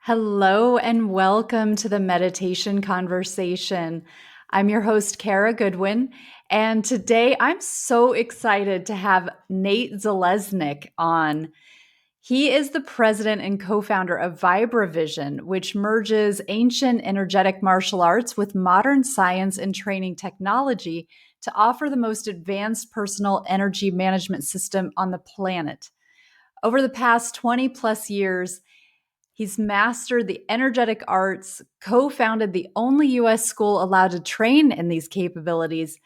Hello and welcome to the Meditation Conversation. I'm your host, Kara Goodwin, and today I'm so excited to have Nate Zeleznick on. He is the president and co-founder of Vibravision, which merges ancient energetic martial arts with modern science and training technology to offer the most advanced personal energy management system on the planet. Over the past 20 plus years, he's mastered the energetic arts, co founded the only US school allowed to train in these capabilities,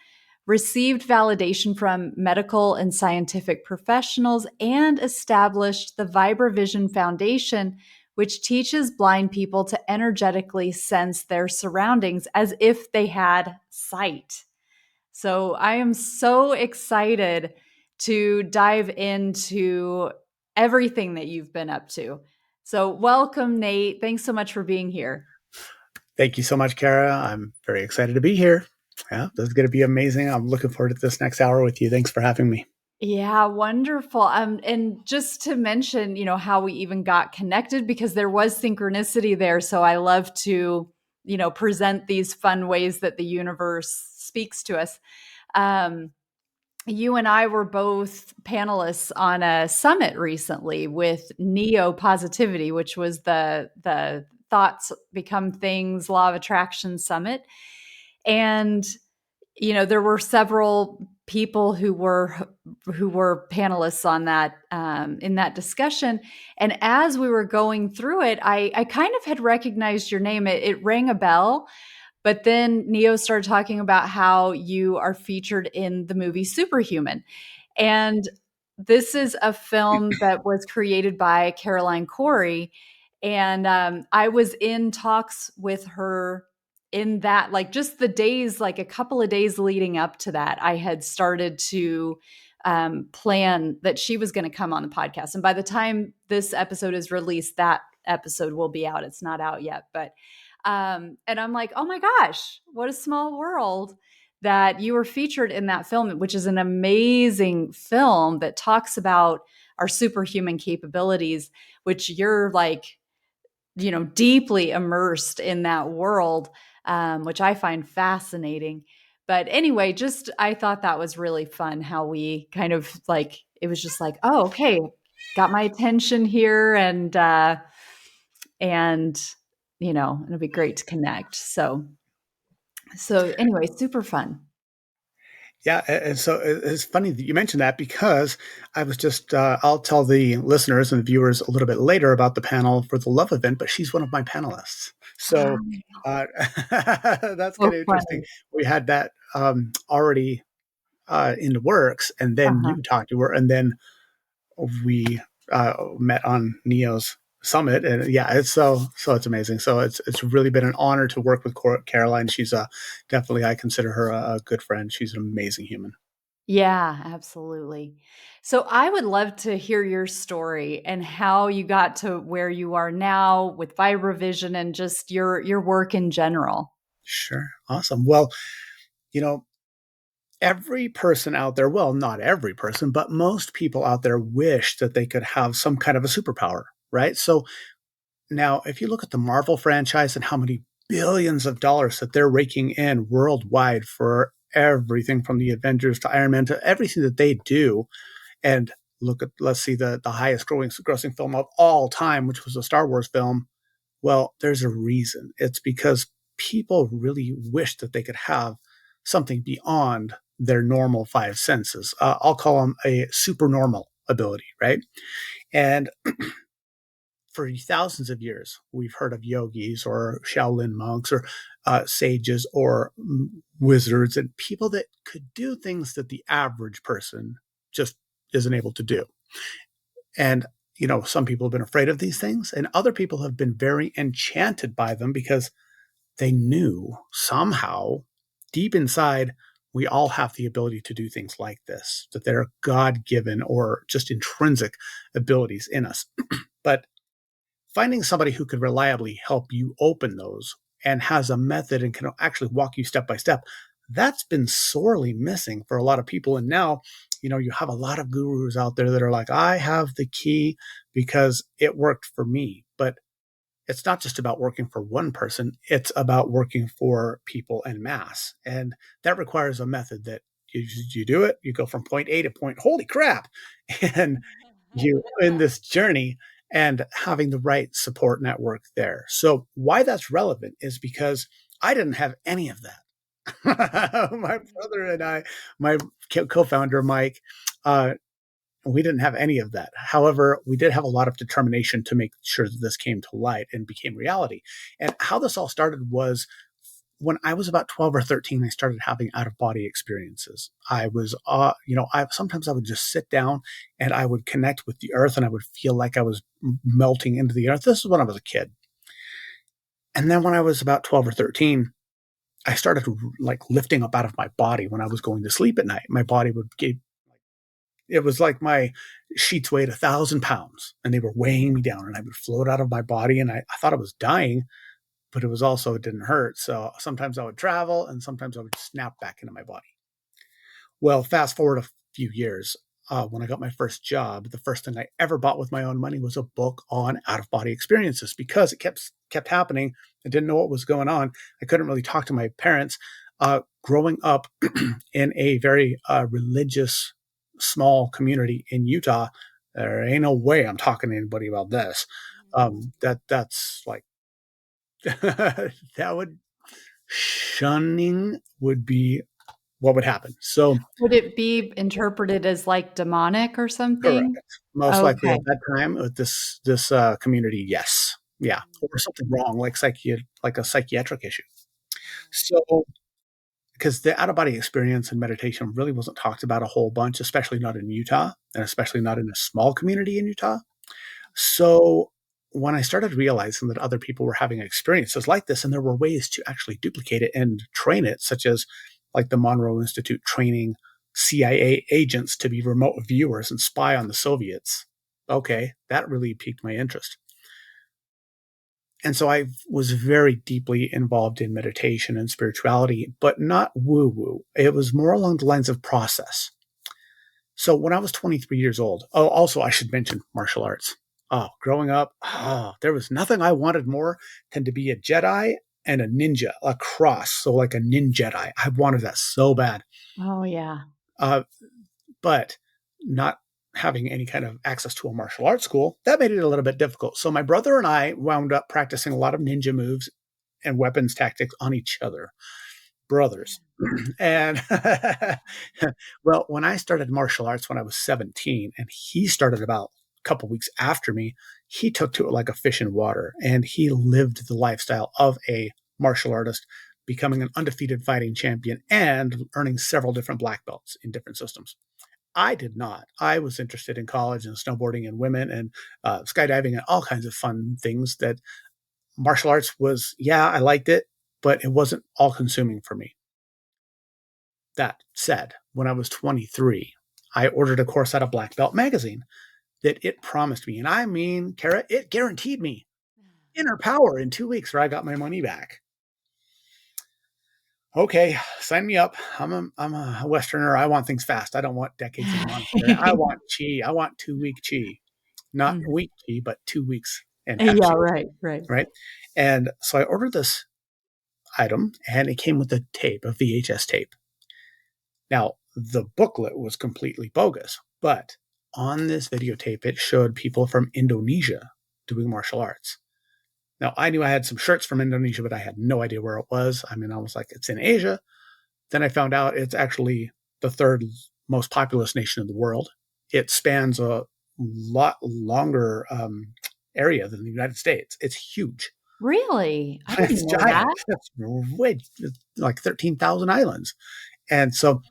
received validation from medical and scientific professionals, and established the Vibravision Foundation, which teaches blind people to energetically sense their surroundings as if they had sight. So I am so excited to dive into everything that you've been up to. So, welcome, Nate. Thanks so much for being here. Thank you so much, Kara. I'm very excited to be here. Yeah, this is going to be amazing. I'm looking forward to this next hour with you. Thanks for having me. Yeah, wonderful. And just to mention, how we even got connected because there was synchronicity there. So I love to, present these fun ways that the universe speaks to us. Um, you and I were both panelists on a summit recently with Neo Positivity, which was the Thoughts Become Things Law of Attraction Summit. And there were several people who were panelists on that in that discussion. And as we were going through it, I kind of had recognized your name. It rang a bell. But then Neo started talking about how you are featured in the movie Superhuman. And this is a film that was created by Caroline Corey. And I was in talks with her in that, like just the days, like a couple of days leading up to that, I had started to plan that she was going to come on the podcast. And by the time this episode is released, that episode will be out. It's not out yet, but and I'm like, oh my gosh, what a small world that you were featured in that film, which is an amazing film that talks about our superhuman capabilities, which you're like, deeply immersed in that world, which I find fascinating. But anyway, just I thought that was really fun how we kind of like, it was just like, oh, okay, got my attention here and it'll be great to connect. So anyway, super fun. Yeah, and so it's funny that you mentioned that because I was just, I'll tell the listeners and viewers a little bit later about the panel for the Love event, but she's one of my panelists. So uh, that's So kind of interesting. funny. We had that already in the works, and then Uh-huh. you talked to her, and then we met on Neo's summit, and yeah, it's so it's amazing. So it's really been an honor to work with Caroline. She's definitely, I consider her a good friend. She's an amazing human. Yeah, absolutely. So I would love to hear your story and how you got to where you are now with Vibravision and just your work in general. Sure, awesome. Well, you know, every person out there, well, not every person, but most people out there wish that they could have some kind of a superpower, right? So now, if you look at the Marvel franchise and how many billions of dollars that they're raking in worldwide for everything from the Avengers to Iron Man to everything that they do, and look at, let's see, the highest grossing film of all time, which was a Star Wars film. Well, there's a reason. It's because people really wish that they could have something beyond their normal five senses. I'll call them a supernormal ability, right? And for thousands of years, we've heard of yogis or Shaolin monks or sages or wizards and people that could do things that the average person just isn't able to do. And, some people have been afraid of these things, and other people have been very enchanted by them because they knew somehow deep inside we all have the ability to do things like this, that they're God given or just intrinsic abilities in us. But finding somebody who could reliably help you open those and has a method and can actually walk you step by step, that's been sorely missing for a lot of people. And now, you have a lot of gurus out there that are like, I have the key because it worked for me. But it's not just about working for one person, it's about working for people en masse. And that requires a method that you do it, you go from point A to point, holy crap, and you in this journey and having the right support network there. So why that's relevant is because I didn't have any of that. My brother and I, my co-founder Mike, uh, we didn't have any of that. However, we did have a lot of determination to make sure that this came to light and became reality. And how this all started was when I was about 12 or 13, I started having out of body experiences. I was, sometimes I would just sit down and I would connect with the earth and I would feel like I was melting into the earth. This is when I was a kid. And then when I was about 12 or 13, I started like lifting up out of my body when I was going to sleep at night. My body would get, it was like my sheets weighed 1,000 pounds and they were weighing me down and I would float out of my body. And I thought I was dying, but it was also, it didn't hurt. So sometimes I would travel and sometimes I would snap back into my body. Well, fast forward a few years, when I got my first job, the first thing I ever bought with my own money was a book on out of body experiences because it kept happening. I didn't know what was going on. I couldn't really talk to my parents. Growing up in a very religious, small community in Utah, there ain't no way I'm talking to anybody about this. That's like that would shunning would be what would happen. So Would it be interpreted as like demonic or correct. something? Most likely Okay. at that time with this community, yes, yeah, or something wrong, like a psychiatric issue. So because the out of body experience and meditation really wasn't talked about a whole bunch, especially not in Utah, and especially not in a small community in Utah. So when I started realizing that other people were having experiences like this, and there were ways to actually duplicate it and train it, such as like the Monroe Institute training CIA agents to be remote viewers and spy on the Soviets. Okay, that really piqued my interest. And so I was very deeply involved in meditation and spirituality, but not woo woo. It was more along the lines of process. So when I was 23 years old, oh, also I should mention martial arts. Oh, growing up, there was nothing I wanted more than to be a Jedi and a ninja, a cross. So like a ninjedi. I wanted that so bad. Oh, yeah. Uh, but not having any kind of access to a martial arts school, that made it a little bit difficult. So my brother and I wound up practicing a lot of ninja moves and weapons tactics on each other, brothers. And well, when I started martial arts when I was 17, and he started about a couple weeks after me, he took to it like a fish in water, and he lived the lifestyle of a martial artist, becoming an undefeated fighting champion and earning several different black belts in different systems. I did not. I was interested in college and snowboarding and women and skydiving and all kinds of fun things that martial arts was, yeah, I liked it, but it wasn't all consuming for me. That said, when I was 23, I ordered a course out of Black Belt Magazine that it promised me. And I mean, Kara, it guaranteed me inner power in 2 weeks, where I got my money back. Okay, sign me up. I'm a Westerner. I want things fast. I don't want decades in a monastery. I want chi. I want 2 week chi, not Mhm. week chi, but 2 weeks and have Yeah, chi, right, right. right? And so I ordered this item, and it came with a tape, a VHS tape. Now, the booklet was completely bogus, but on this videotape, it showed people from Indonesia doing martial arts. Now, I knew I had some shirts from Indonesia, but I had no idea where it was. I mean, I was like, it's in Asia. Then I found out it's actually the third most populous nation in the world. It spans a lot longer area than the United States. It's huge. Really? I It's didn't know giant. that. It's way, like 13,000 islands. And so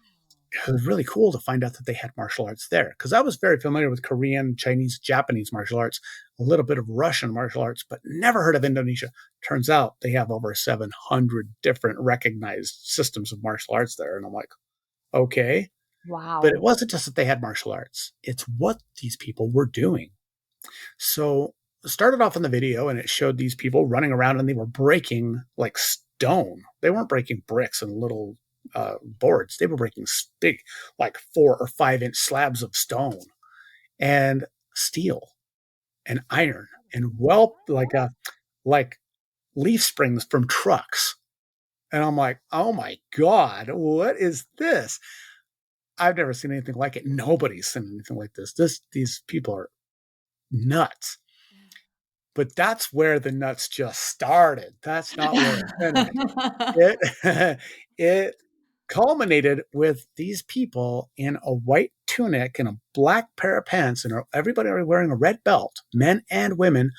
it was really cool to find out that they had martial arts there, because I was very familiar with Korean, Chinese, Japanese martial arts, a little bit of Russian martial arts, but never heard of Indonesia. Turns out they have over 700 different recognized systems of martial arts there. And I'm like, okay. But it Wow. wasn't just that they had martial arts, it's what these people were doing. So it started off in the video and it showed these people running around and they were breaking like stone. They weren't breaking bricks and little boards. They were breaking big, like 4 or 5 inch slabs of stone and steel and iron and well, like like leaf springs from trucks. And I'm like, oh my God, what is this? I've never seen anything like it. Nobody's seen anything like this. These people are nuts. But that's where the nuts just started. That's not where it finished. It it culminated with these people in a white tunic and a black pair of pants, and everybody wearing a red belt, men and women,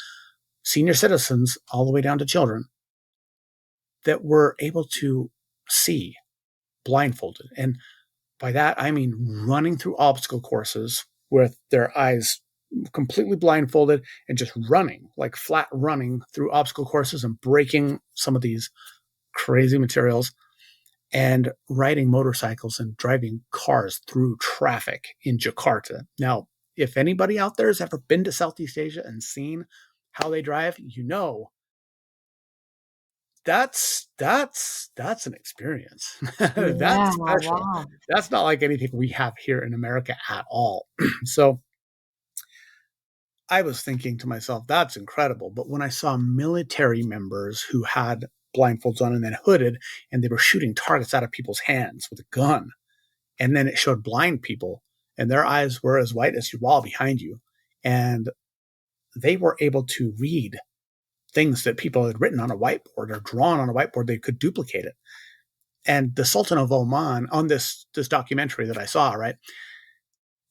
senior citizens, all the way down to children, that were able to see blindfolded. And by that, I mean running through obstacle courses with their eyes completely blindfolded and just running, like flat running through obstacle courses and breaking some of these crazy materials, and riding motorcycles and driving cars through traffic in Jakarta. Now, if anybody out there has ever been to Southeast Asia and seen how they drive, you know that's an experience. Yeah, That's special. wow. That's not like anything we have here in America at all. So I was thinking to myself, that's incredible. But when I saw military members who had blindfolds on and then hooded, and they were shooting targets out of people's hands with a gun, and then it showed blind people, and their eyes were as white as your wall behind you, and they were able to read things that people had written on a whiteboard or drawn on a whiteboard, they could duplicate it. And the Sultan of Oman, on this documentary that I saw, right?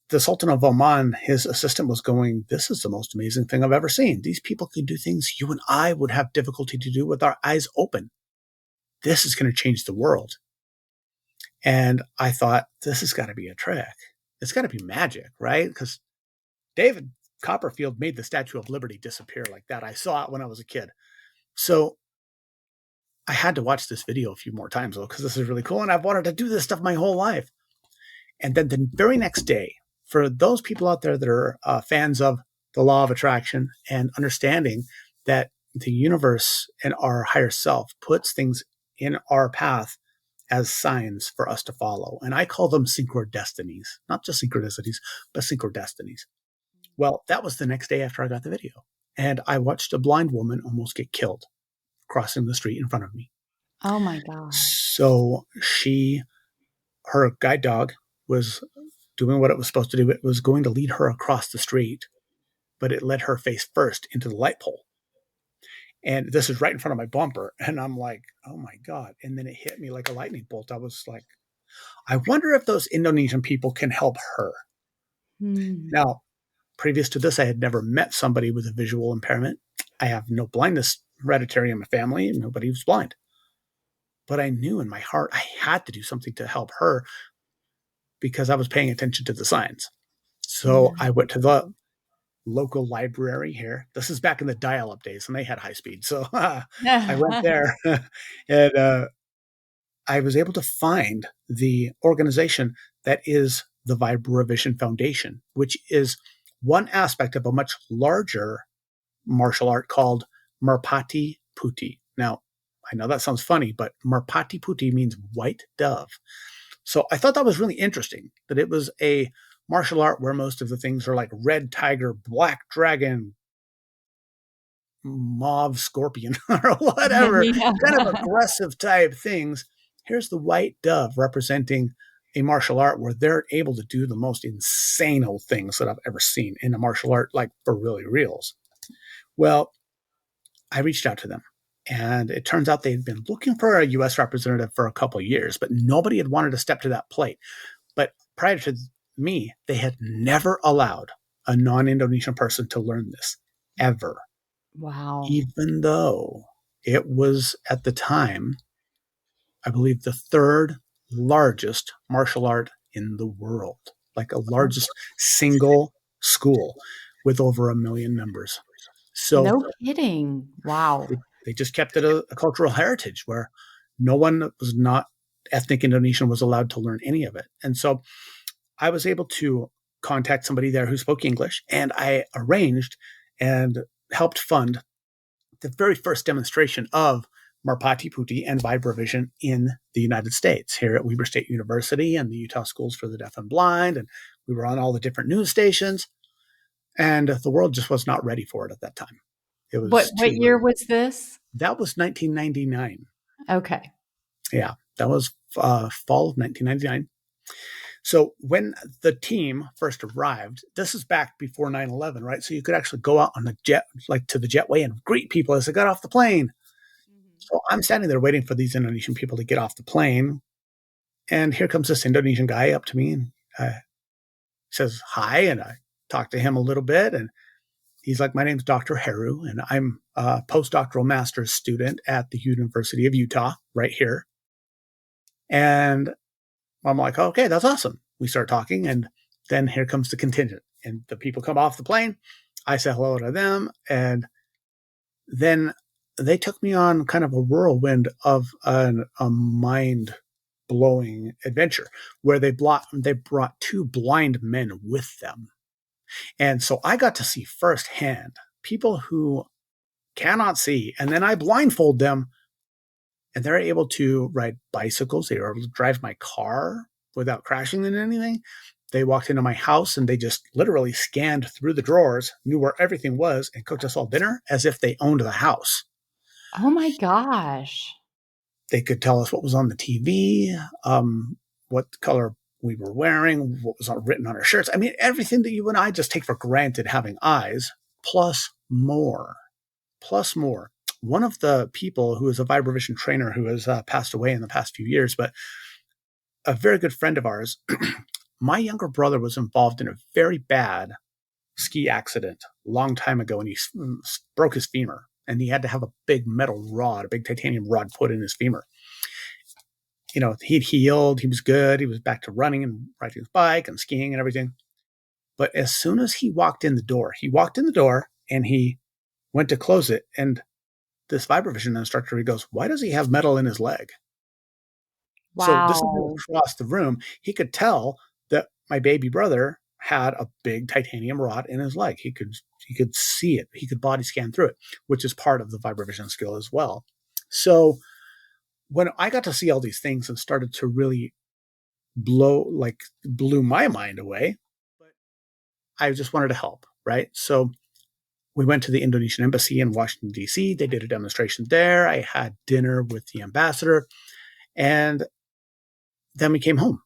The Sultan of Oman, his assistant was going, this is the most amazing thing I've ever seen. These people can do things you and I would have difficulty to do with our eyes open. This is going to change the world. And I thought, this has got to be a trick. It's got to be magic, right? Because David Copperfield made the Statue of Liberty disappear like that. I saw it when I was a kid. So I had to watch this video a few more times, though, because this is really cool. And I've wanted to do this stuff my whole life. And then the very next day, for those people out there that are fans of the law of attraction and understanding that the universe and our higher self puts things in our path as signs for us to follow. And I call them synchrodestinies, not just synchronicities, but synchrodestinies. Well, that was the next day after I got the video. And I watched a blind woman almost get killed crossing the street in front of me. Oh my God. So her guide dog was doing what it was supposed to do. It was going to lead her across the street, but it led her face first into the light pole. And this is right in front of my bumper. And I'm like, oh my God. And then it hit me like a lightning bolt. I was like, I wonder if those Indonesian people can help her. Now, previous to this, I had never met somebody with a visual impairment. I have no blindness hereditary in my family. Nobody was blind. But I knew in my heart I had to do something to help her because I was paying attention to the signs. So I went to the local library here. This is back in the dial-up days, and they had high speed. So I went there, and I was able to find the organization that is the Vibravision Foundation, which is one aspect of a much larger martial art called Merpati Putih. Now, I know that sounds funny, but Merpati Putih means white dove. So I thought that was really interesting, that it was a martial art where most of the things are like red tiger, black dragon, mauve scorpion, or whatever, Yeah. kind of aggressive type things. Here's the white dove representing a martial art where they're able to do the most insane things that I've ever seen in a martial art, like for really reals. Well, I reached out to them, and it turns out they'd been looking for a U.S. representative for a couple of years, but nobody had wanted to step to that plate. But prior to me, they had never allowed a non-Indonesian person to learn this, ever. Wow. Even though it was, at the time, I believe, the third largest martial art in the world, like a largest single school with over 1 million members. So No kidding. Wow. they just kept it a cultural heritage where no one that was not ethnic Indonesian was allowed to learn any of it. And so I was able to contact somebody there who spoke English, and I arranged and helped fund the very first demonstration of Merpati Putih and Vibravision in the United States, here at Weber State University and the Utah Schools for the Deaf and Blind. And we were on all the different news stations, and the world just was not ready for it at that time. It was What too year late. was this? That was 1999. Okay. Yeah, that was fall of 1999. So when the team first arrived, this is back before 9/11, right? So you could actually go out on the jet, like to the jetway, and greet people as they got off the plane. So I'm standing there waiting for these Indonesian people to get off the plane. And here comes this Indonesian guy up to me and says hi. And I talk to him a little bit. And he's like, my name's Dr. Heru, and I'm a postdoctoral master's student at the University of Utah right here. And I'm like, okay, that's awesome. We start talking, and then here comes the contingent. And the people come off the plane. I say hello to them. And then they took me on kind of a whirlwind of a mind blowing adventure where they brought two blind men with them. And so I got to see firsthand people who cannot see. And then I blindfold them, and they're able to ride bicycles. They were able to drive my car without crashing into anything. They walked into my house and they just literally scanned through the drawers, knew where everything was, and cooked us all dinner as if they owned the house. Oh my gosh. They could tell us what was on the TV, what color we were wearing, what was written on our shirts. I mean, everything that you and I just take for granted having eyes, plus more. Plus more. One of the people who is a Vibravision trainer who has passed away in the past few years, but a very good friend of ours, my younger brother was involved in a very bad ski accident a long time ago, and he broke his femur, and he had to have a big metal rod, a big titanium rod put in his femur. You know, he'd healed, he was good, he was back to running and riding his bike and skiing and everything. But as soon as he walked in the door and he went to close it, and this Vibravision instructor, he goes, why does he have metal in his leg? So this is Wow. across the room. He could tell that my baby brother had a big titanium rod in his leg. He could see it. He could body scan through it, which is part of the Vibravision skill as well. So when I got to see all these things and started to really blew my mind away, I just wanted to help, right? So we went to the Indonesian embassy in Washington, D.C. They did a demonstration there. I had dinner with the ambassador, and then we came home.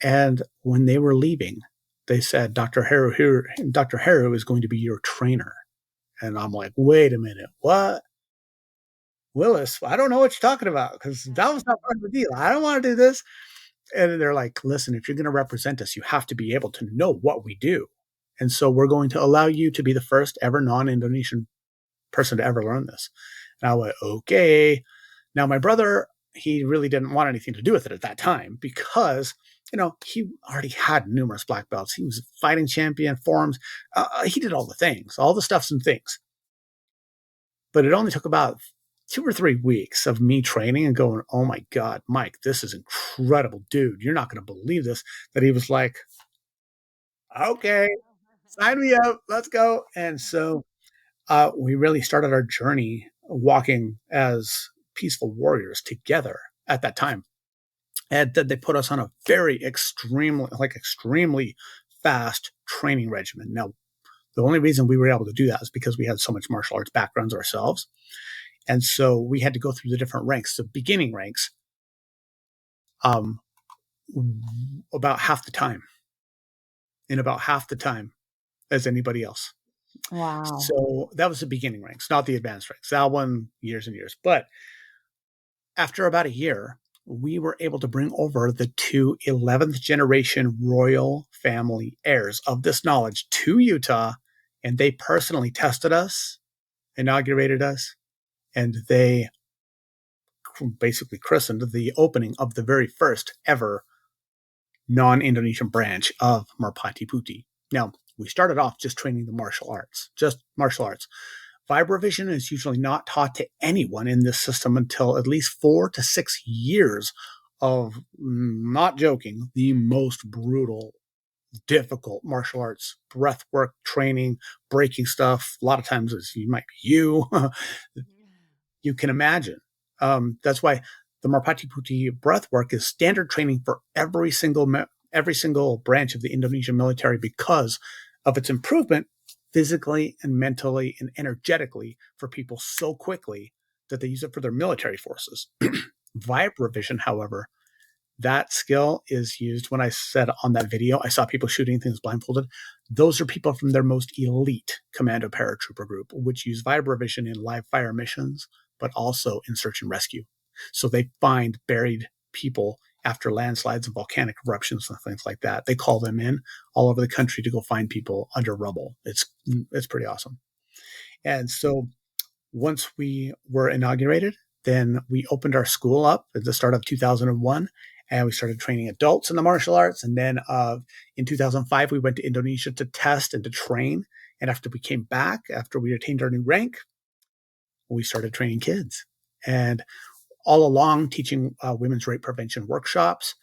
And when they were leaving, they said, Dr. Heru is going to be your trainer. And I'm like, wait a minute, what? Willis, I don't know what you're talking about, because that was not part of the deal. I don't want to do this. And they're like, listen, if you're going to represent us, you have to be able to know what we do. And so we're going to allow you to be the first ever non-Indonesian person to ever learn this. And I went, okay. Now, my brother, he really didn't want anything to do with it at that time because, you know, he already had numerous black belts. He was a fighting champion, forums. He did all the things, all the stuffs and things. But it only took about 2 or 3 weeks of me training and going, oh my God, Mike, this is incredible. Dude, you're not going to believe this. That he was like, okay, sign me up. Let's go. And so we really started our journey walking as peaceful warriors together at that time. And then they put us on a very extremely fast training regimen. Now, the only reason we were able to do that is because we had so much martial arts backgrounds ourselves. And so we had to go through the different ranks, the beginning ranks, about half the time, in about half the time as anybody else. Wow. So that was the beginning ranks, not the advanced ranks. That one, years and years. But after about a year, we were able to bring over the two 11th generation royal family heirs of this knowledge to Utah, and they personally tested us, inaugurated us, and they basically christened the opening of the very first ever non-Indonesian branch of Merpati Putih. Now, we started off just training the martial arts, just martial arts. Vibravision is usually not taught to anyone in this system until at least 4 to 6 years of, not joking, the most brutal, difficult martial arts, breath work training, breaking stuff. A lot of times you might be you can imagine. That's why the Merpati Putih breath work is standard training for every single branch of the Indonesian military because of its improvement physically and mentally and energetically for people so quickly that they use it for their military forces. Vibravision, however, that skill is used when I said on that video, I saw people shooting things blindfolded. Those are people from their most elite commando paratrooper group, which use Vibravision in live fire missions, but also in search and rescue. So they find buried people after landslides and volcanic eruptions and things like that. They call them in all over the country to go find people under rubble. It's pretty awesome. And so once we were inaugurated, then we opened our school up at the start of 2001, and we started training adults in the martial arts. And then in 2005, we went to Indonesia to test and to train. And after we came back, after we attained our new rank, we started training kids. And all along teaching women's rape prevention workshops.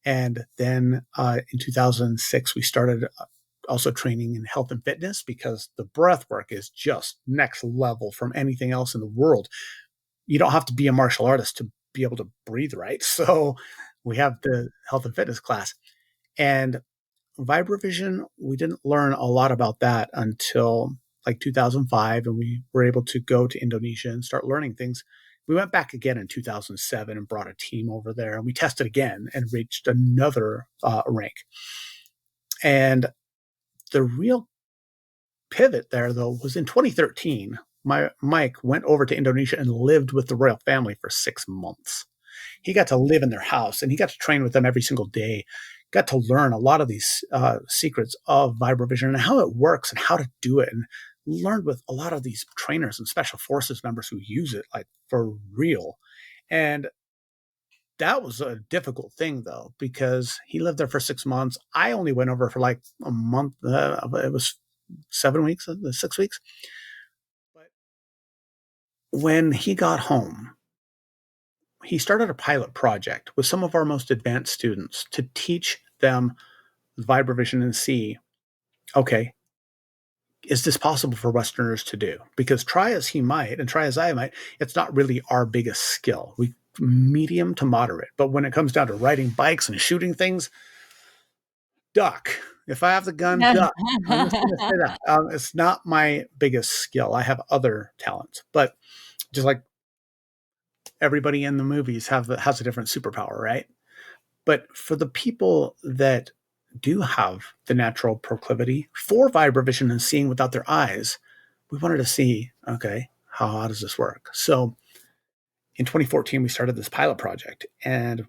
And then in 2006, we started also training in health and fitness, because the breath work is just next level from anything else in the world. You don't have to be a martial artist to be able to breathe right. So we have the health and fitness class. And Vibravision, we didn't learn a lot about that until like 2005, and we were able to go to Indonesia and start learning things. We went back again in 2007 and brought a team over there, and we tested again and reached another rank. And the real pivot there, though, was in 2013. Mike went over to Indonesia and lived with the royal family for 6 months. He got to live in their house, and he got to train with them every single day. Got to learn a lot of these secrets of Vibravision and how it works and how to do it, and learned with a lot of these trainers and special forces members who use it like for real. And that was a difficult thing, though, because he lived there for 6 months. I only went over for like a month. It was 7 weeks, 6 weeks. But when he got home, he started a pilot project with some of our most advanced students to teach them Vibravision and see, okay, is this possible for Westerners to do? Because try as he might and try as I might, it's not really our biggest skill. We medium to moderate. But when it comes down to riding bikes and shooting things, duck. If I have the gun, duck. I'm just going to say that. It's not my biggest skill. I have other talents. But just like everybody in the movies has a different superpower, right? But for the people that do have the natural proclivity for Vibravision and seeing without their eyes, we wanted to see, okay, how does this work? So in 2014, we started this pilot project, and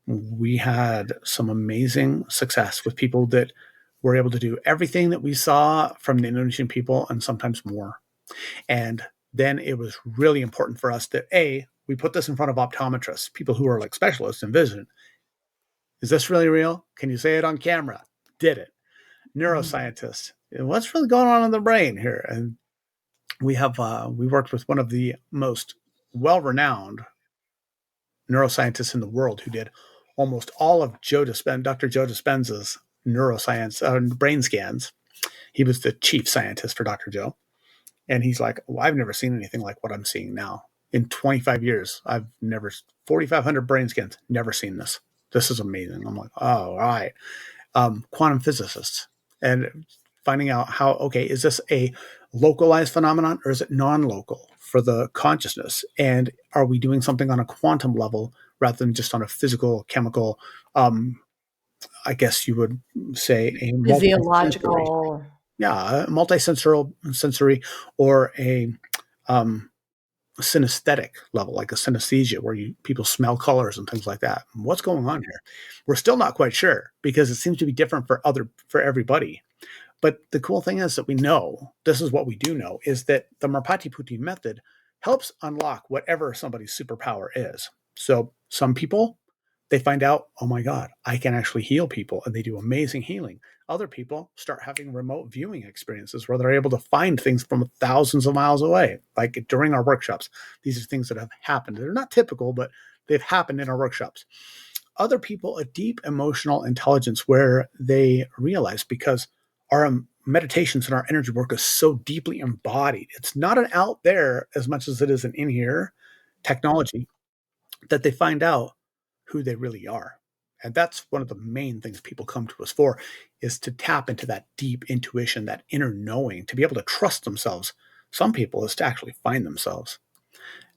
we had some amazing success with people that were able to do everything that we saw from the Indonesian people and sometimes more. And then it was really important for us that, we put this in front of optometrists, people who are like specialists in vision. Is this really real? Can you say it on camera? Did it. Neuroscientists. What's really going on in the brain here? And we worked with one of the most well-renowned neuroscientists in the world who did almost all of Dr. Joe Dispenza's neuroscience brain scans. He was the chief scientist for Dr. Joe. And he's like, well, I've never seen anything like what I'm seeing now. In 25 years, 4,500 brain scans, never seen this. This is amazing. I'm like, oh, all right. Quantum physicists, and finding out how, okay, is this a localized phenomenon or is it non-local for the consciousness? And are we doing something on a quantum level rather than just on a physical, chemical, I guess you would say a Physiological. Multisensory or a synesthetic level, like a synesthesia, where people smell colors and things like that. What's going on here? We're still not quite sure, because it seems to be different for everybody. But the cool thing is that we know, this is what we do know, is that the Merpati Putih method helps unlock whatever somebody's superpower is. So some people, they find out, oh my God, I can actually heal people, and they do amazing healing. Other people start having remote viewing experiences where they're able to find things from thousands of miles away. Like during our workshops, these are things that have happened. They're not typical, but they've happened in our workshops. Other people, a deep emotional intelligence where they realize, because our meditations and our energy work is so deeply embodied, it's not an out there as much as it is an in here technology, that they find out who they really are. And that's one of the main things people come to us for, is to tap into that deep intuition, that inner knowing, to be able to trust themselves. Some people is to actually find themselves,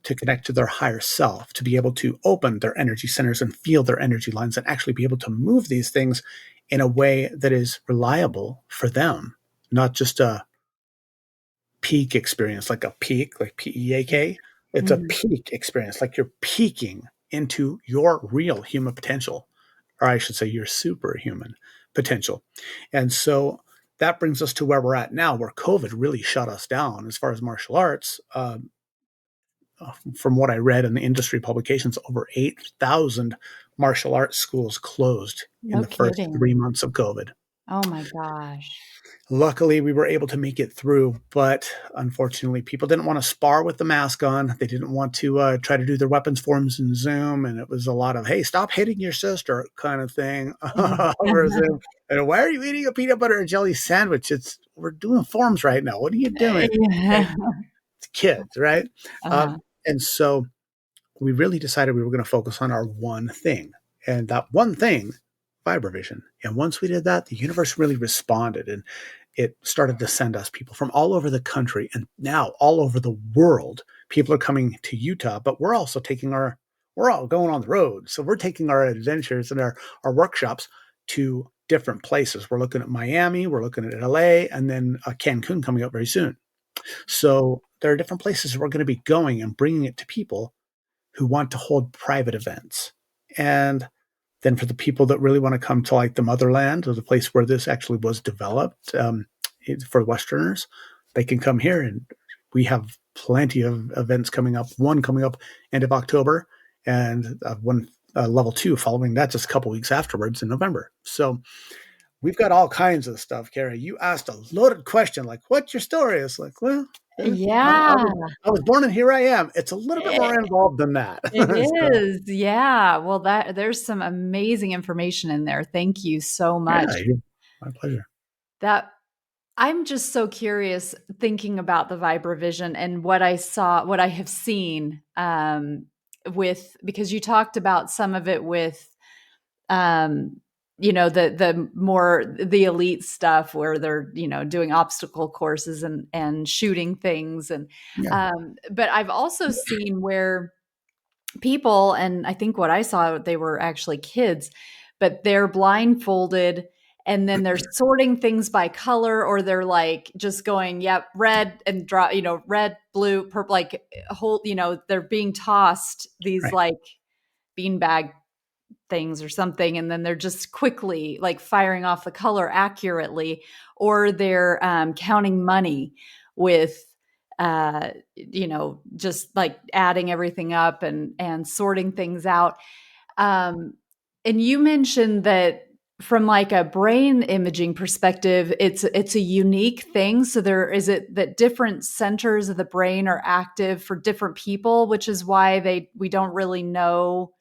to connect to their higher self, to be able to open their energy centers and feel their energy lines and actually be able to move these things in a way that is reliable for them, not just a peak experience, like a peak, like PEAK. It's a Mhm. peak experience, like you're peaking into your real human potential, or I should say your superhuman potential. And so that brings us to where we're at now, where COVID really shut us down as far as martial arts. From what I read in the industry publications, over 8,000 martial arts schools closed in No the first kidding. 3 months of COVID. Oh my gosh. Luckily, we were able to make it through, but unfortunately, people didn't want to spar with the mask on. They didn't want to try to do their weapons forms in Zoom, and it was a lot of "Hey, stop hitting your sister" kind of thing over Zoom. And why are you eating a peanut butter and jelly sandwich? We're doing forms right now. What are you doing? Okay, Yeah. it's kids, right? Uh-huh. And so we really decided we were going to focus on our one thing, and that one thing, Vibravision. And once we did that, the universe really responded, and it started to send us people from all over the country, and now all over the world. People are coming to Utah, but we're all going on the road. So we're taking our adventures and our workshops to different places. We're looking at Miami, we're looking at LA, and then Cancun coming up very soon. So there are different places we're going to be going and bringing it to people who want to hold private events. And then for the people that really want to come to like the motherland, or the place where this actually was developed, for Westerners, they can come here, and we have plenty of events coming up. One coming up end of October, and one level 2 following that just a couple weeks afterwards in November. So we've got all kinds of stuff. Kara, you asked a loaded question, like, "What's your story?" It's like, well, Yeah. I was born and here I am. It's a little bit more involved than that. It So, is. Yeah. Well, there's some amazing information in there. Thank you so much. yeah, my pleasure. That I'm just so curious thinking about the Vibravision and what I saw, what I have seen with, because you talked about some of it with um the more the elite stuff where they're doing obstacle courses and shooting things and Yeah, but I've also seen where people, and I think what I saw, they were actually kids, but they're blindfolded and then they're sorting things by color, or they're like just going, yep, red and draw, red, blue, purple, like whole, they're being tossed these right. like beanbag things or something, and then they're just quickly like firing off the color accurately, or they're counting money with just like adding everything up and sorting things out. um and you mentioned that from like a brain imaging perspective, it's a unique thing. So there is it that different centers of the brain are active for different people, which is why we don't really know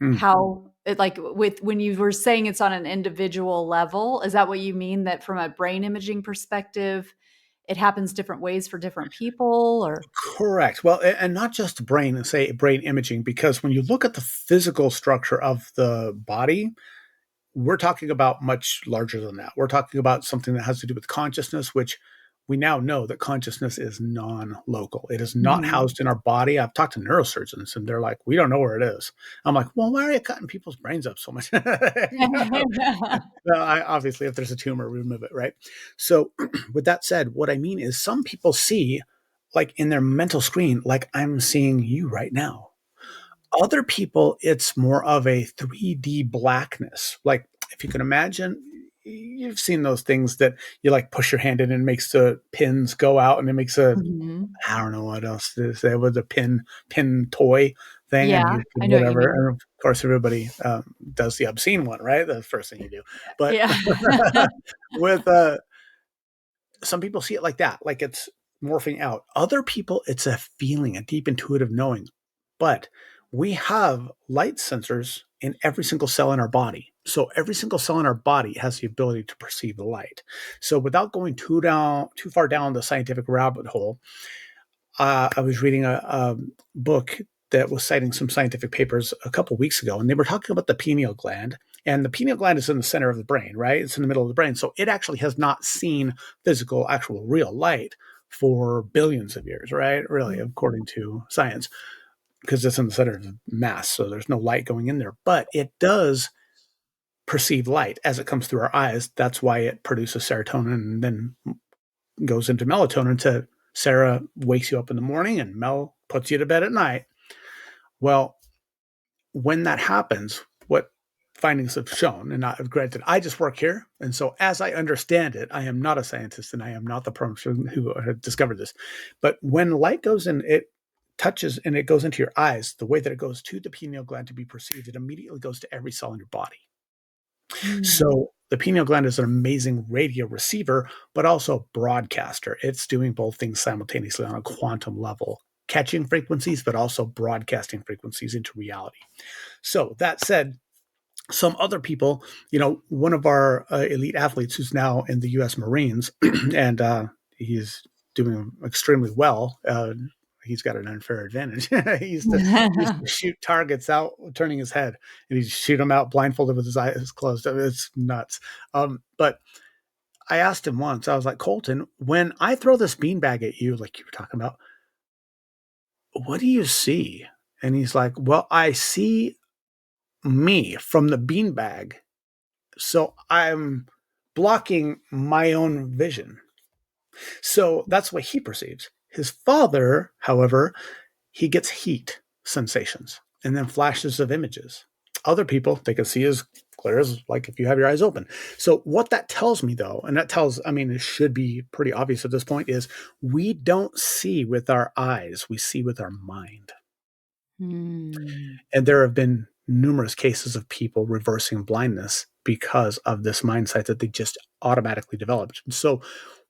Mm. how it, like with when you were saying it's on an individual level, is that what you mean, that from a brain imaging perspective it happens different ways for different people? Or Correct. Well, and not just brain, say brain imaging, because when you look at the physical structure of the body, we're talking about much larger than that. We're talking about something that has to do with consciousness, which we now know that consciousness is non-local. It is not Mhm. housed in our body. I've talked to neurosurgeons, and they're like, "We don't know where it is." I'm like, "Well, why are you cutting people's brains up so much?" You know? Well, obviously, if there's a tumor, remove it, right? So, with that said, what I mean is, some people see, like in their mental screen, like I'm seeing you right now. Other people, it's more of a 3D blackness. Like, if you can imagine, you've seen those things that you like push your hand in and it makes the pins go out, and it makes a, Mhm. I don't know what else to say, with a pin toy thing, and Yeah, you I can know what you whatever. mean. And of course, everybody does the obscene one, right? The first thing you do. But Yeah. with some people see it like that, like it's morphing out. Other people, it's a feeling, a deep intuitive knowing. But we have light sensors in every single cell in our body. So every single cell in our body has the ability to perceive the light. So without going too far down the scientific rabbit hole, I was reading a book that was citing some scientific papers a couple weeks ago, and they were talking about the pineal gland. And the pineal gland is in the center of the brain, right? It's in the middle of the brain. So it actually has not seen physical, actual, real light for billions of years, right? Really, according to science, because it's in the center of the mass. So there's no light going in there. But it does perceive light as it comes through our eyes. That's why it produces serotonin and then goes into melatonin to Sarah wakes you up in the morning and Mel puts you to bed at night. Well, when that happens, what findings have shown, and not granted, I just work here. And so as I understand it, I am not a scientist and I am not the person who discovered this. But when light goes in, it touches and it goes into your eyes, the way that it goes to the pineal gland to be perceived, it immediately goes to every cell in your body. So the pineal gland is an amazing radio receiver, but also broadcaster. It's doing both things simultaneously on a quantum level, catching frequencies, but also broadcasting frequencies into reality. So that said, some other people, one of our elite athletes who's now in the U.S. Marines, and he's doing extremely well. He's got an unfair advantage. he used to shoot targets out, turning his head, and he'd shoot them out blindfolded with his eyes closed. It's nuts. But I asked him once, I was like, Colton, when I throw this beanbag at you, like you were talking about, what do you see? And he's like, well, I see me from the beanbag. So I'm blocking my own vision. So that's what he perceives. His father, however, he gets heat sensations and then flashes of images. Other people, they can see as clear as like if you have your eyes open. So what that tells me though, and that tells, I mean, it should be pretty obvious at this point, is we don't see with our eyes, we see with our mind. And there have been numerous cases of people reversing blindness because of this mindset that they just automatically developed. So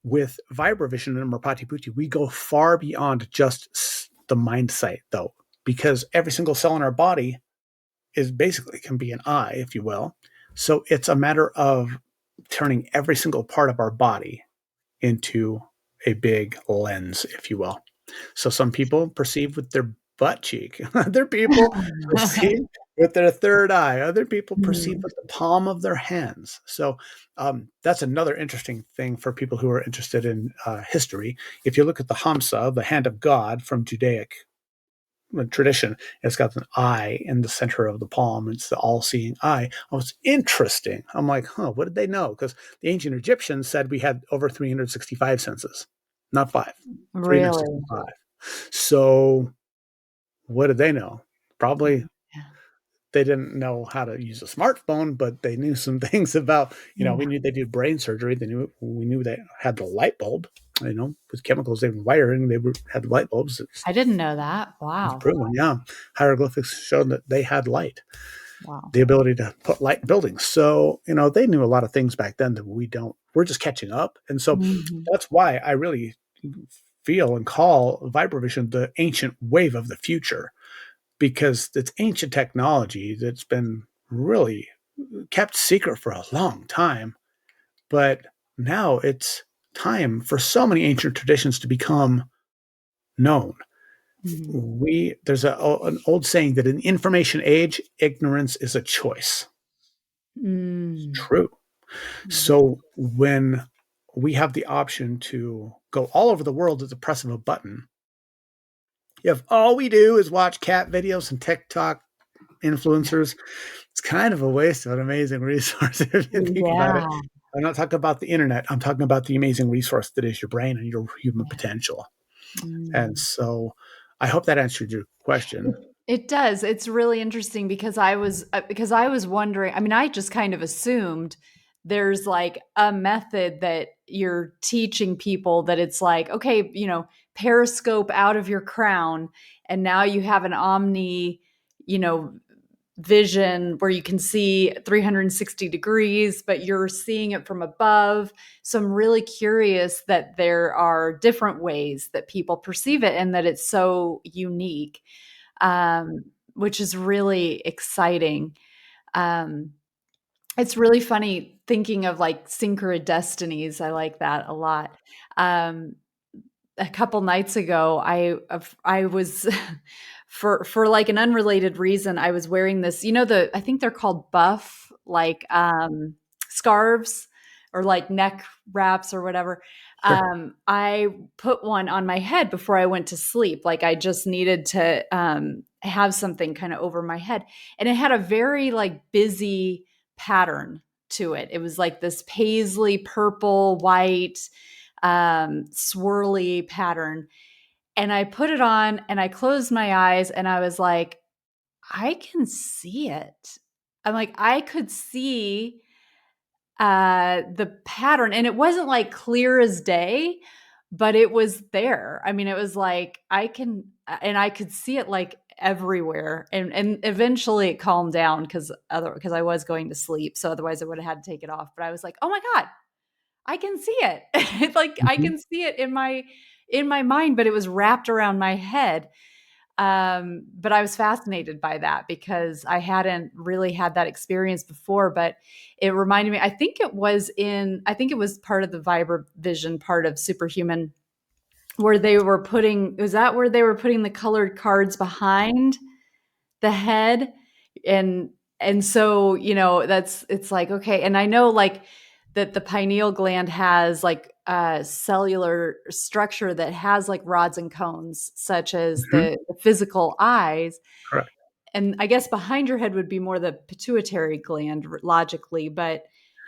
with Vibravision and Merpati Putti, we go far beyond just the mindset, though, because every single cell in our body is basically can be an eye, if you will. So it's a matter of turning every single part of our body into a big lens, if you will. So some people perceive with their butt cheek. Other people perceive with their third eye. Other people perceive with the palm of their hands. So that's another interesting thing for people who are interested in history. If you look at the Hamsa, the hand of God from Judaic tradition, it's got an eye in the center of the palm. It's the all-seeing eye. Oh, it's interesting. I'm like, what did they know? Because the ancient Egyptians said we had over 365 senses, not five, Really? 365. So what did they know? Probably they didn't know how to use a smartphone, but they knew some things about, we knew they did brain surgery. We knew they had the light bulb, with chemicals they were wiring, had light bulbs. I didn't know that. It's Wow. proven, yeah. Hieroglyphics showed that they had light, Wow. the ability to put light in buildings. So, they knew a lot of things back then that we don't. We're just catching up. And so that's why I really feel and call Vibravision the ancient wave of the future, because it's ancient technology that's been really kept secret for a long time. But now it's time for so many ancient traditions to become known. There's an old saying that in the information age, ignorance is a choice. It's true. So when we have the option to go all over the world at the press of a button, if all we do is watch cat videos and TikTok influencers, it's kind of a waste of an amazing resource if you think about it. I'm not talking about the internet. I'm talking about the amazing resource that is your brain and your human potential. And so I hope that answered your question. It does. It's really interesting because I was wondering, I mean, I just kind of assumed there's like a method that you're teaching people that it's like, okay, periscope out of your crown and now you have an omni, you know, vision where you can see 360 degrees, but you're seeing it from above. So I'm really curious that there are different ways that people perceive it and that it's so unique, which is really exciting. Um, it's really funny thinking of like synchrodestinies. I like that a lot. Um, a couple nights ago, I was for like an unrelated reason, I was wearing this, I think they're called buff, like scarves or like neck wraps or whatever. Sure. I put one on my head before I went to sleep. Like I just needed to have something kind of over my head. And it had a very like busy pattern to it. It was like this paisley purple, white, swirly pattern. And I put it on and I closed my eyes and I was like, I can see it. I'm like, I could see the pattern. And it wasn't like clear as day, but it was there. I mean, it was like, and I could see it like everywhere. And eventually it calmed down because I was going to sleep. So otherwise I would have had to take it off. But I was like, oh my God, I can see it. It's like I Mhm. can see it in my mind, but it was wrapped around my head. But I was fascinated by that because I hadn't really had that experience before. But it reminded me. I think it was part of the Vibravision part of Superhuman, where they were putting. Was that where they were putting the colored cards behind the head? and and so that's it's like, okay, and I know like that the pineal gland has like a cellular structure that has like rods and cones such as Mhm. the physical eyes, Correct. and I guess behind your head would be more the pituitary gland logically, but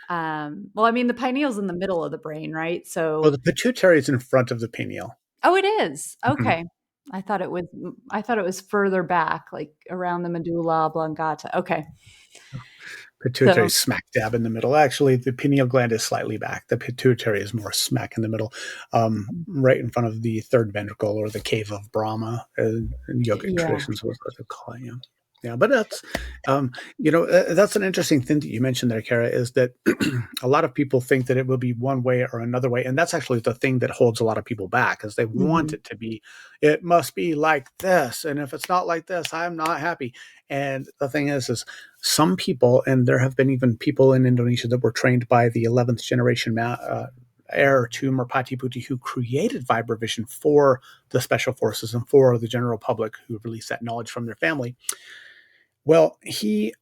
well, I mean the pineal's in the middle of the brain, right? Well, So the pituitary is in front of the pineal. oh, it is. Mhm. Okay. I thought it was further back, like around the medulla oblongata. Okay. Pituitary So is smack dab in the middle. Actually, the pineal gland is slightly back. The pituitary is more smack in the middle, right in front of the third ventricle or the cave of Brahma in yogic yeah. traditions, what they call it. Yeah. Yeah, but that's an interesting thing that you mentioned there, Kara, is that a lot of people think that it will be one way or another way, and that's actually the thing that holds a lot of people back, is they want Mhm. it to be, it must be like this, and if it's not like this, I'm not happy. And the thing is some people, and there have been even people in Indonesia that were trained by the 11th generation heir to Merpati Putih, who created Vibravision for the special forces and for the general public who released that knowledge from their family. Well, he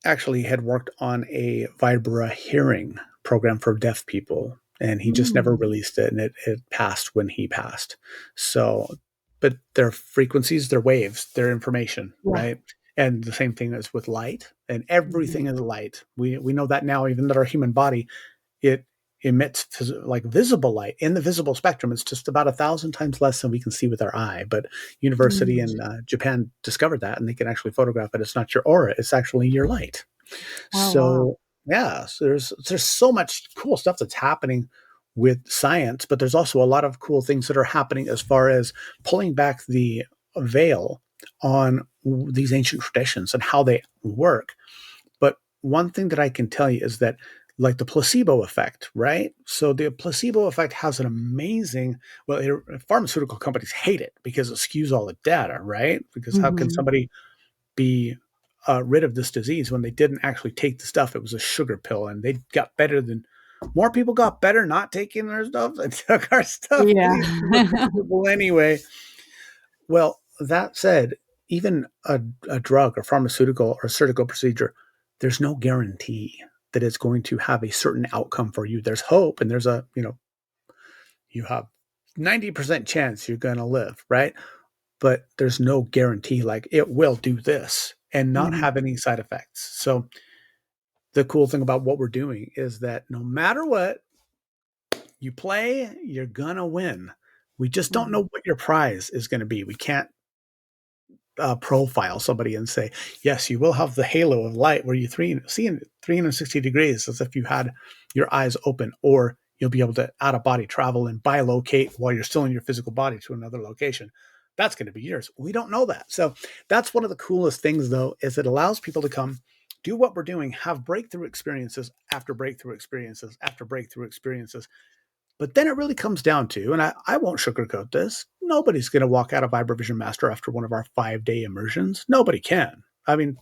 actually had worked on a Vibra hearing program for deaf people, and he just never Mm. released it, and it passed when he passed. So, but their frequencies, their waves, their information, Yeah. right? And the same thing as with light, and Mhm. everything is light. We know that now, even that our human body, it emits like visible light in the visible spectrum. It's just about 1,000 times less than we can see with our eye. But university Mm. in Japan discovered that, and they can actually photograph it. It's not your aura; it's actually your light. Oh, wow. So yeah, so there's so much cool stuff that's happening with science, but there's also a lot of cool things that are happening as far as pulling back the veil on these ancient traditions and how they work. But one thing that I can tell you is that, like the placebo effect, right? So the placebo effect has an amazing, pharmaceutical companies hate it because it skews all the data, right? Because how can Mhm. somebody be rid of this disease when they didn't actually take the stuff? It was a sugar pill, and they got better than more people got better not taking their stuff and took our stuff Yeah. because it was profitable anyway. Well, that said, even a drug or pharmaceutical or surgical procedure, there's no guarantee that it's going to have a certain outcome for you. There's hope, and you have 90% chance you're going to live, right? But there's no guarantee like it will do this and not Mhm. have any side effects. So the cool thing about what we're doing is that no matter what you play, you're going to win. We just don't Mhm. know what your prize is going to be. We can't profile somebody and say, yes, you will have the halo of light where you see in 360 degrees as if you had your eyes open, or you'll be able to out of body travel and bilocate while you're still in your physical body to another location. That's going to be yours. We don't know that. So that's one of the coolest things, though, is it allows people to come do what we're doing, have breakthrough experiences after breakthrough experiences after breakthrough experiences. But then it really comes down to, and I won't sugarcoat this, nobody's going to walk out of Vibravision Master after one of our 5-day immersions. Nobody can. I mean,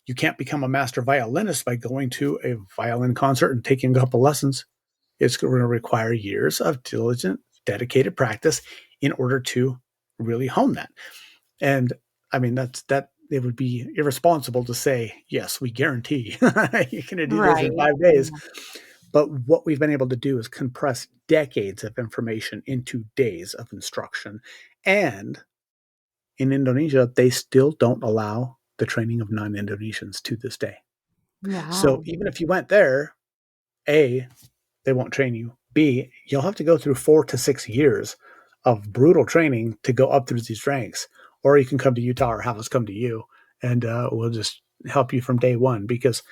you can't become a master violinist by going to a violin concert and taking a couple lessons. It's going to require years of diligent dedicated practice in order to really hone that. And I mean, that it would be irresponsible to say, yes, we guarantee you're going to do this Right. in 5 days. But what we've been able to do is compress decades of information into days of instruction. And in Indonesia, they still don't allow the training of non-Indonesians to this day. So Wow. even if you went there, A, they won't train you. B, you'll have to go through 4 to 6 years of brutal training to go up through these ranks. Or you can come to Utah or have us come to you, and we'll just help you from day one, because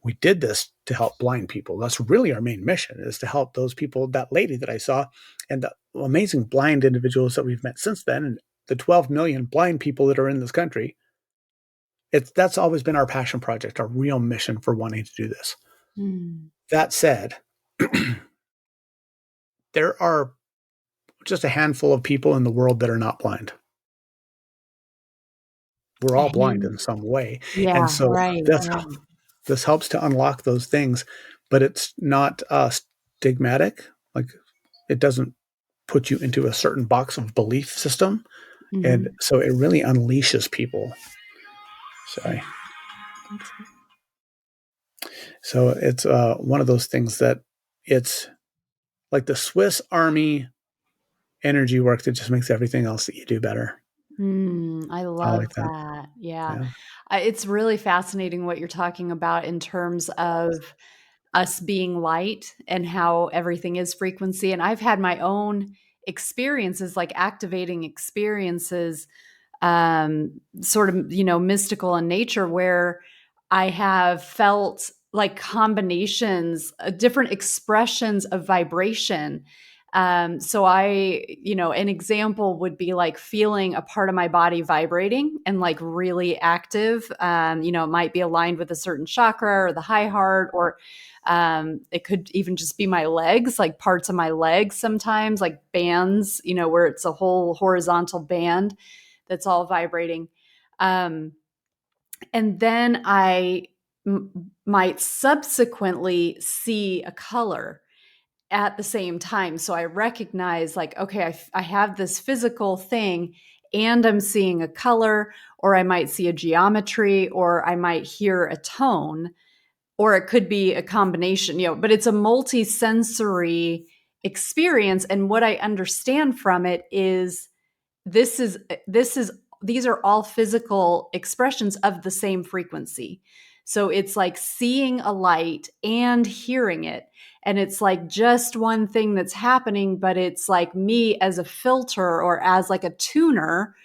we did this to help blind people. That's really our main mission, is to help those people, that lady that I saw, and the amazing blind individuals that we've met since then, and the 12 million blind people that are in this country. That's always been our passion project, our real mission for wanting to do this. Mm. That said, there are just a handful of people in the world that are not blind. We're all blind in some way. And Yeah, so right, that's right. this helps to unlock those things, but it's not stigmatic. Like, it doesn't put you into a certain box of belief system. And Mhm. so it really unleashes people. Sorry. So it's one of those things that it's like the Swiss Army energy work that just makes everything else that you do better. I I love like that. that. Yeah. Yeah. It's really fascinating what you're talking about in terms of us being light and how everything is frequency. And I've had my own experiences, like activating experiences, sort of, mystical in nature, where I have felt like combinations, different expressions of vibration. So an example would be like feeling a part of my body vibrating and like really active. It might be aligned with a certain chakra or the high heart, or it could even just be my legs, like parts of my legs sometimes, like bands, where it's a whole horizontal band that's all vibrating. Um, and then might subsequently see a color at the same time. So I recognize, like, okay, I have this physical thing and I'm seeing a color, or I might see a geometry, or I might hear a tone, or it could be a combination, but it's a multi-sensory experience. And what I understand from it is this is this is these are all physical expressions of the same frequency. So it's like seeing a light and hearing it, and it's like just one thing that's happening, but it's like me as a filter or as like a tuner,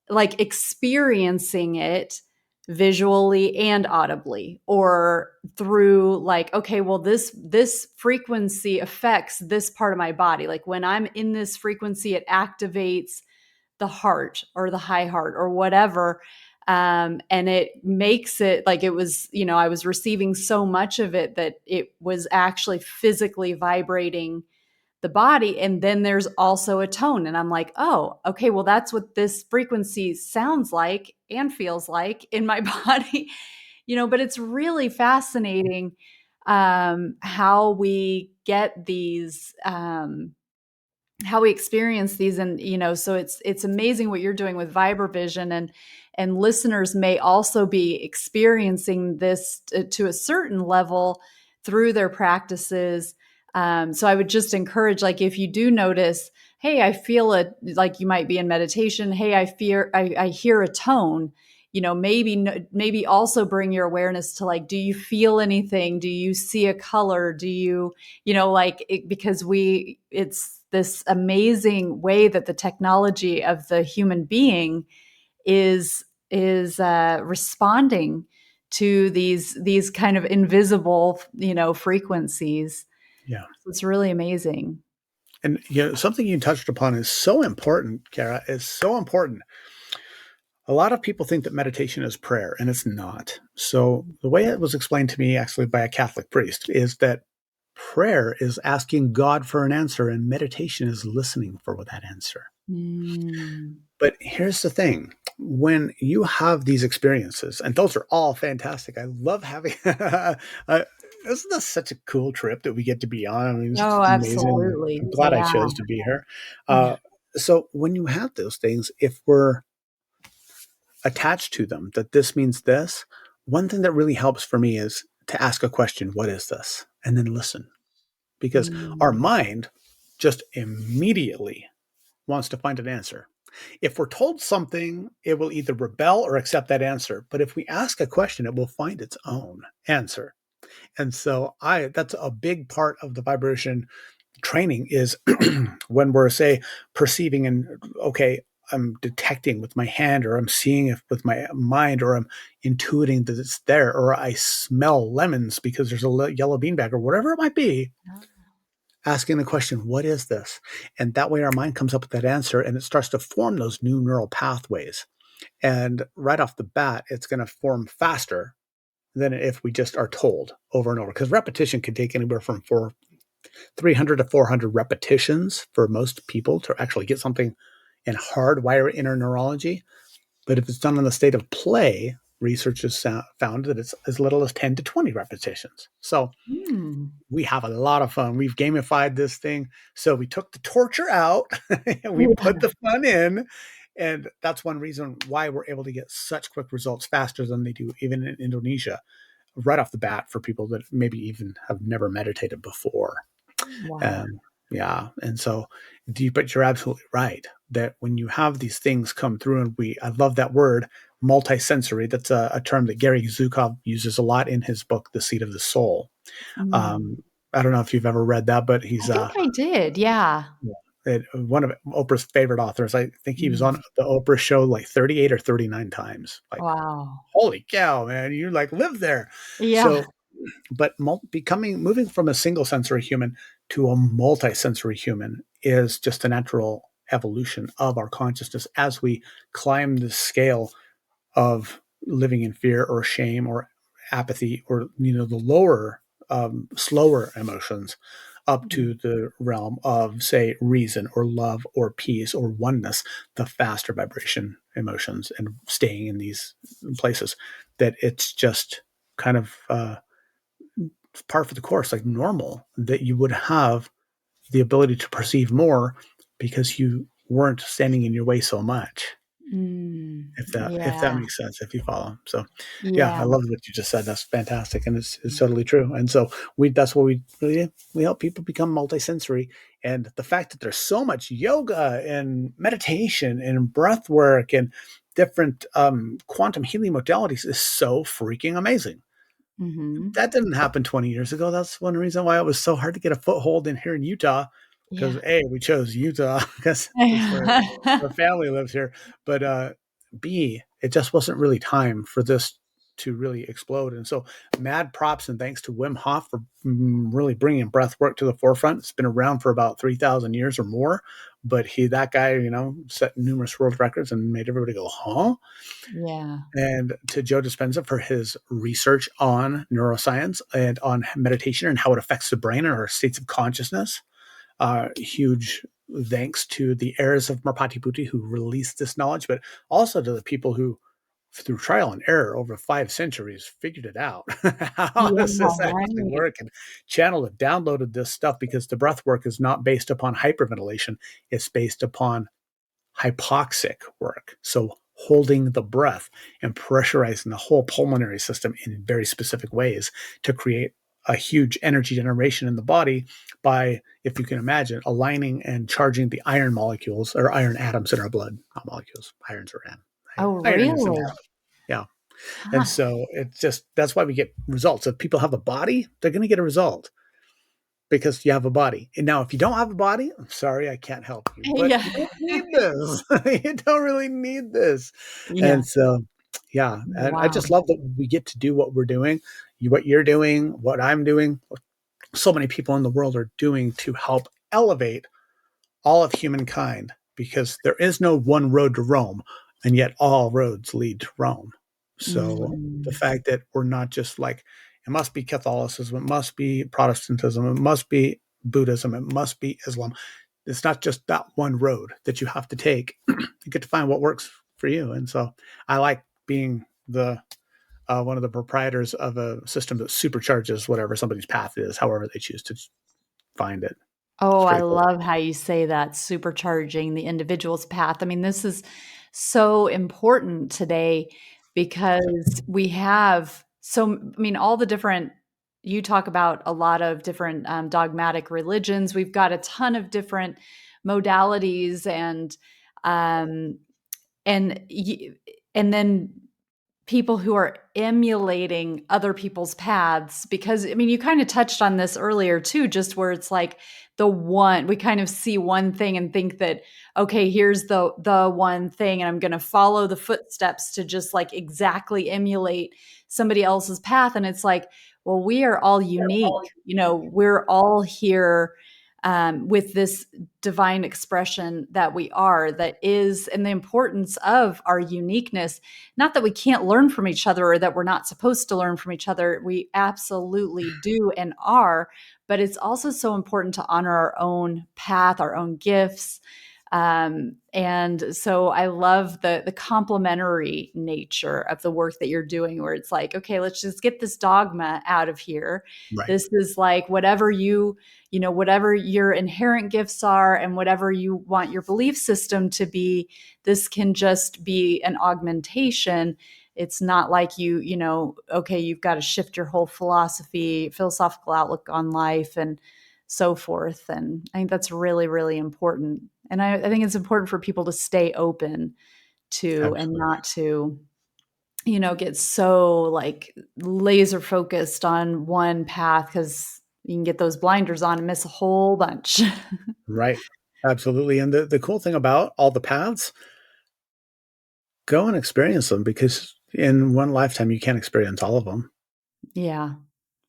like experiencing it visually and audibly, or through like, okay, well, this frequency affects this part of my body. Like when I'm in this frequency, it activates the heart or the high heart or whatever. And it makes it like, it was, I was receiving so much of it that it was actually physically vibrating the body. And then there's also a tone. And I'm like, oh, okay, well, that's what this frequency sounds like and feels like in my body, but it's really fascinating how we get these how we experience these. And so it's amazing what you're doing with Vibravision, and listeners may also be experiencing this to a certain level through their practices. So I would just encourage, like, if you do notice, hey, I feel it, like you might be in meditation, hey, I hear a tone, maybe also bring your awareness to, like, do you feel anything, do you see a color, do you, because it's this amazing way that the technology of the human being is responding to these kind of invisible, frequencies. Yeah. So it's really amazing. And something you touched upon is so important, Kara, is so important. A lot of people think that meditation is prayer, and it's not. So the way it was explained to me actually by a Catholic priest is that prayer is asking God for an answer, and meditation is listening for that answer. Mm. But here's the thing. When you have these experiences, and those are all fantastic. I love having isn't this such a cool trip that we get to be on? I mean, it's Oh, amazing. absolutely. I'm glad I Yeah. chose to be here. So when you have those things, if we're attached to them, that this means this, one thing that really helps for me is to ask a question, what is this? And then listen. Because our Mm. mind just immediately wants to find an answer. If we're told something, it will either rebel or accept that answer. But if we ask a question, it will find its own answer. And so that's a big part of the vibration training is when we're, say, perceiving and, okay, I'm detecting with my hand, or I'm seeing it with my mind, or I'm intuiting that it's there, or I smell lemons because there's a yellow beanbag, or whatever it might be, asking the question, what is this? And that way our mind comes up with that answer, and it starts to form those new neural pathways. And right off the bat, it's going to form faster than if we just are told over and over. Because repetition can take anywhere from 300 to 400 repetitions for most people to actually get something and hardwire inner neurology. But if it's done in the state of play, research has found that it's as little as 10 to 20 repetitions. So Mm. we have a lot of fun. We've gamified this thing. So we took the torture out and we Yeah. put the fun in. And that's one reason why we're able to get such quick results faster than they do even in Indonesia, right off the bat, for people that maybe even have never meditated before. Wow. And yeah, and so, but you're absolutely right that when you have these things come through, and I love that word, multisensory. That's a term that Gary Zukov uses a lot in his book, The Seat of the Soul. Mm. Um, I don't know if you've ever read that, but I he's think I did. Yeah. one of Oprah's favorite authors. I think he was on Mm. the Oprah show like 38 or 39 times. Like, Wow. holy cow, man, you like live there. Yeah. So but moving from a single sensory human to a multi-sensory human is just a natural evolution of our consciousness as we climb the scale of living in fear or shame or apathy, or the lower slower emotions, up Mm. to the realm of, say, reason or love or peace or oneness, the faster vibration emotions, and staying in these places, that it's just kind of par for the course, like normal, that you would have the ability to perceive more because you weren't standing in your way so much. Mm. If that Yeah. makes sense, if you follow. So yeah, Yeah. I love what you just said. That's fantastic, and it's totally true. And so that's what we help people become multisensory. And the fact that there's so much yoga and meditation and breath work and different quantum healing modalities is so freaking amazing. Mm-hmm. That didn't happen 20 years ago. That's one reason why it was so hard to get a foothold in here in Utah, because Yeah. A, we chose Utah because that's where our family lives here. But B, it just wasn't really time for this to really explode. And so, mad props and thanks to Wim Hof for really bringing breath work to the forefront. It's been around for about 3,000 years or more. But that guy, set numerous world records and made everybody go, huh? Yeah. And to Joe Dispenza for his research on neuroscience and on meditation and how it affects the brain and our states of consciousness. Huge thanks to the heirs of Merpati Putih who released this knowledge, but also to the people who, through trial and error over 5 centuries, figured it out. How Yeah. does this actually Right. work? And channeled and downloaded this stuff, because the breath work is not based upon hyperventilation. It's based upon hypoxic work. So holding the breath and pressurizing the whole pulmonary system in very specific ways to create a huge energy generation in the body by, if you can imagine, aligning and charging the iron molecules or iron atoms in our blood. Not molecules, irons are Oh, iron is an really? atom. Yeah. And Huh. so that's why we get results. If people have a body, they're going to get a result because you have a body. And now, if you don't have a body, I'm sorry, I can't help you, but Yeah. you don't need this. You don't really need this. Yeah. And so, yeah, and I Wow. just love that we get to do what we're doing, what you're doing, what I'm doing, what so many people in the world are doing to help elevate all of humankind, because there is no one road to Rome, and yet all roads lead to Rome. So the Mm. fact that we're not just like, it must be Catholicism, it must be Protestantism, it must be Buddhism, it must be Islam. It's not just that one road that you have to take. You get to find what works for you. And so I like being the one of the proprietors of a system that supercharges whatever somebody's path is, however they choose to find it. Oh, It's I pretty cool. love how you say that, supercharging the individual's path. I mean, this is so important today because we have I mean, all the different, you talk about a lot of different dogmatic religions. We've got a ton of different modalities um, and, and then people who are emulating other people's paths because I mean you kind of touched on this earlier too, just where it's like the one we kind of see one thing and think that okay, here's the one thing and I'm going to follow the footsteps to just like exactly emulate somebody else's path, and it's like, well, we are all unique, we're all here with this divine expression that we are, that is, and the importance of our uniqueness. Not that we can't learn from each other or that we're not supposed to learn from each other. We absolutely do and are, but it's also so important to honor our own path, our own gifts. And so I love the complementary nature of the work that you're doing, where it's like, okay, let's just get this dogma out of here. Right. This is like whatever whatever your inherent gifts are and whatever you want your belief system to be, this can just be an augmentation. It's not like okay, you've got to shift your whole philosophical outlook on life and so forth. And I think that's really, really important. And I think it's important for people to stay open to and Absolutely. not to get so like laser focused on one path, because you can get those blinders on and miss a whole bunch. Right. Absolutely. And the cool thing about all the paths, go and experience them, because in one lifetime you can't experience all of them. Yeah,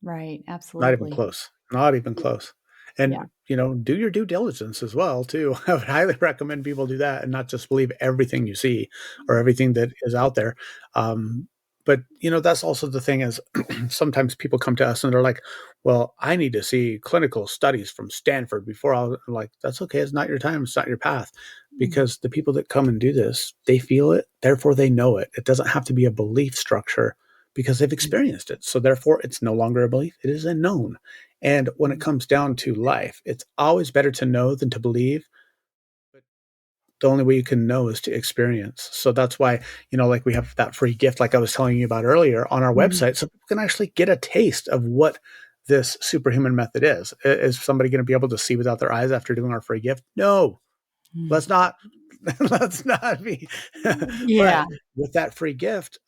right. Not even Absolutely. close. Not even close. Yeah. And, do your due diligence as well, too. I would highly recommend people do that and not just believe everything you see or everything that is out there. But, that's also the thing is sometimes people come to us and they're like, well, I need to see clinical studies from Stanford before I'm like, that's okay. It's not your time. It's not your path. Because the people that come and do this, they feel it. Therefore, they know it. It doesn't have to be a belief structure because they've experienced it. So therefore, it's no longer a belief. It is a known. And when it comes down to life, it's always better to know than to believe. But the only way you can know is to experience. So that's why, like we have that free gift, like I was telling you about earlier on our Mhm. website, so people can actually get a taste of what this superhuman method is. Is somebody going to be able to see without their eyes after doing our free gift? No, Mhm. let's not. Let's not be. Yeah. But with that free gift,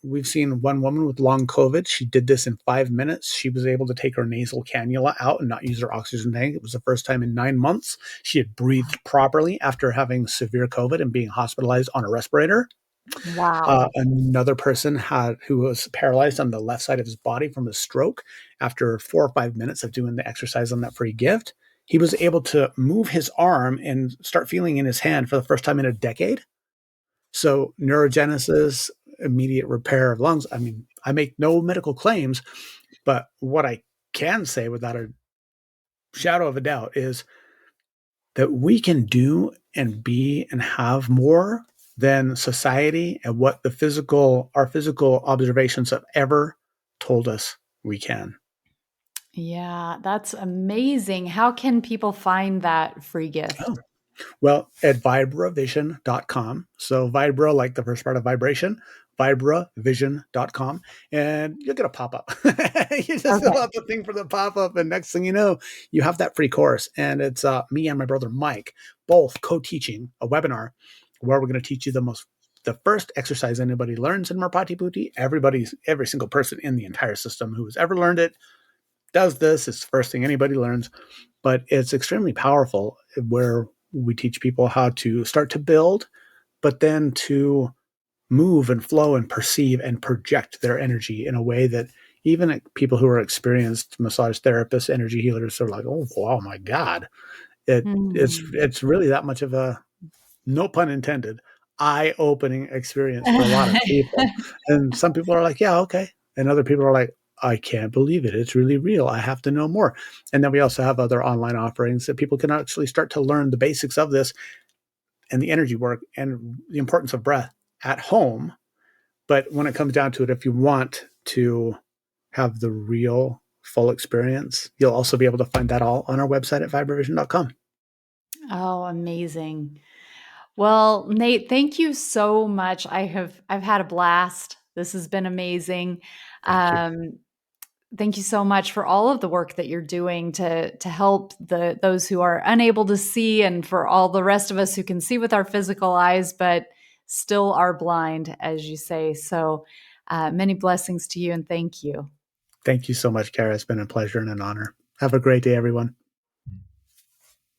we've seen one woman with long COVID. She did this in 5 minutes. She was able to take her nasal cannula out and not use her oxygen tank. It was the first time in 9 months she had breathed properly after having severe COVID and being hospitalized on a respirator. Wow. Another person who was paralyzed on the left side of his body from a stroke. After 4 or 5 minutes of doing the exercise on that free gift, he was able to move his arm and start feeling in his hand for the first time in a decade. So neurogenesis, immediate repair of lungs. I mean, I make no medical claims, but what I can say without a shadow of a doubt is that we can do and be and have more than society and what our physical observations have ever told us we can. Yeah, that's amazing. How can people find that free gift? Oh, well, at vibravision.com. So Vibra, like the first part of vibration, vibravision.com. And you'll get a pop-up. You just fill Okay. out the thing for the pop-up, and next thing you know, you have that free course. And it's me and my brother Mike both co-teaching a webinar where we're going to teach you the first exercise anybody learns in Merpati Putti. Every single person in the entire system who has ever learned it does this. It's the first thing anybody learns, but it's extremely powerful, where we teach people how to start to build, but then to move and flow and perceive and project their energy in a way that even people who are experienced massage therapists, energy healers are like, oh my God. Hmm. It's really that much of a, no pun intended, eye-opening experience for a lot of people. And some people are like, yeah, okay. And other people are like, I can't believe it. It's really real. I have to know more. And then we also have other online offerings that people can actually start to learn the basics of this and the energy work and the importance of breath at home, But when it comes down to it, if you want to have the real full experience, you'll also be able to find that all on our website at vibravision.com. Oh, amazing. Well, Nate, thank you so much. I've had a blast. This has been amazing. Thank you. Thank you so much for all of the work that you're doing to help those who are unable to see, and for all the rest of us who can see with our physical eyes but still are blind, as you say. So many blessings to you, and thank you. Thank you so much, Kara. It's been a pleasure and an honor. Have a great day, everyone.